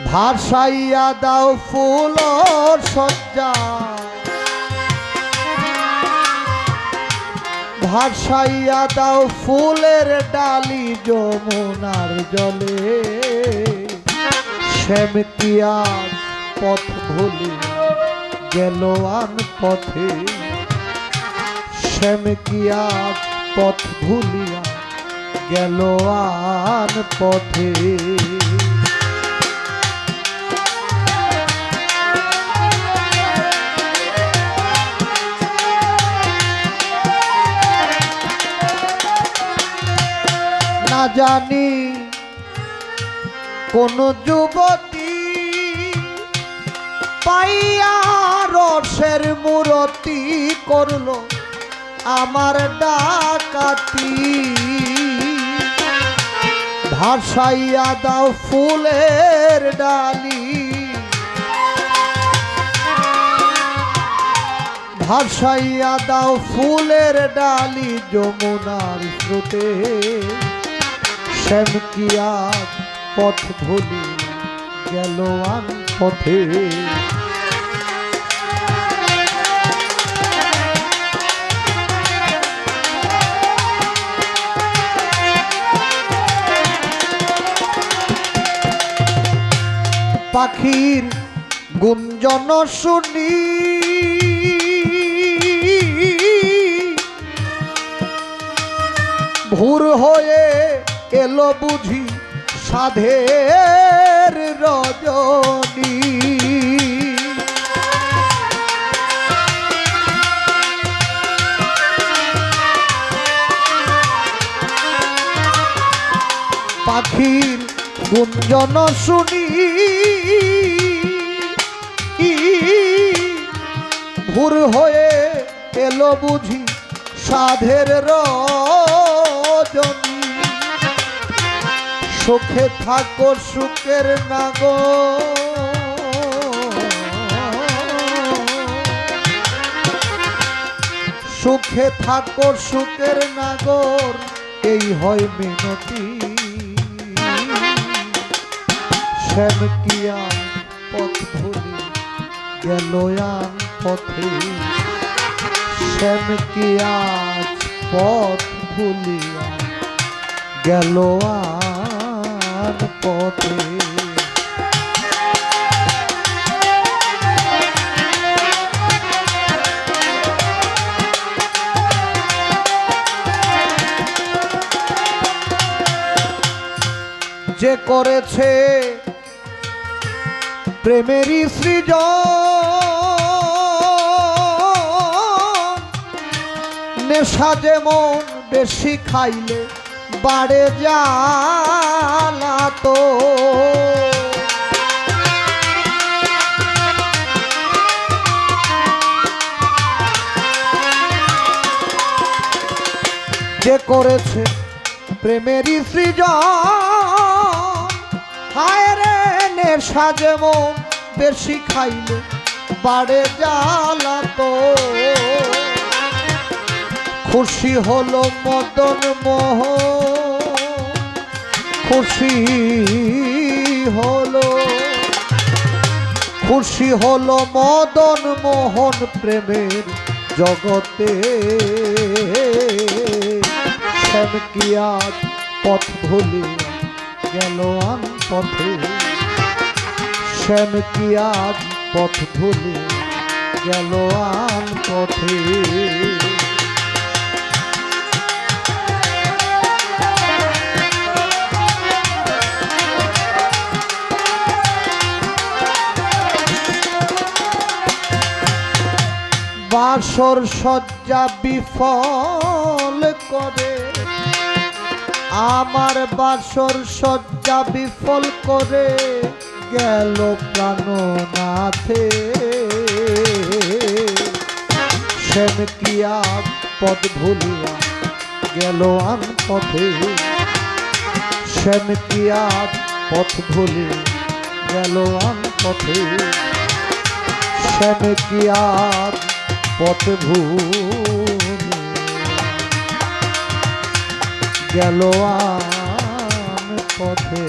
ভাসাইয়া দাও ফুল সজ্জা, ভাসাইয়া দাও ফুলের ডালি যমুনার জলে। শ্যাম কি আজ পথ ভুলে গেল আন পথে, শ্যাম কি আজ পথ ভুলিয়া গেল আন পথে। না জানি কোন যুবতী পাইয়া রসের মূরতি করলো আমার ডাকাতি। ভাসাইয়া দাও ফুলের ডালি, ভাসাইয়া দাও ফুলের ডালি যমুনার স্রোতে। শ্যাম কি আজ পথ ভুলি গেল আন পথে। পাখির গুঞ্জন শুনি ভোর হয়ে এলো বুঝি সাধের রজনী। পাখির গুঞ্জন শুনি ভোর হয়ে এলো বুঝি সাধের রজনী। সুখে থাকো সুখের নাগর, সুখে থাকো সুখের নাগর এই হয় মিনতি। শ্যাম কি আজ পথ ভুলি গেল আন পথে, শ্যাম কি আজ পথ ভুলিয়া গেল আন পথে। যে করেছে প্রেমেরই সৃজন, নেশা যেমন বেশি খাইলে বাড়ে জ্বালাতো। যে করেছে প্রেমেরই সৃজন, হায় রে নেশা যেমন বেশি খাইলে বাড়ে জ্বালাতো। খুশি হলো মদন মোহন, খুশি হলো, খুশি হলো মদন মোহন প্রেমের জগতে। শ্যাম কি আজ পথ ভুলি গেল আন পথে, শ্যাম কি আজ পথ ভুলি গেল আন পথে। বাসর সজ্জা বিফল করে, আমার বাসর সজ্জা বিফল করে গেল প্রাণনাথে। শ্যাম কি আজ পথ ভুলিয়া গেল আন পথে, শ্যাম কি আজ পথ ভুলি গেল আন পথে। শ্যাম কি আজ পথ ভুলি গেল আন পথে।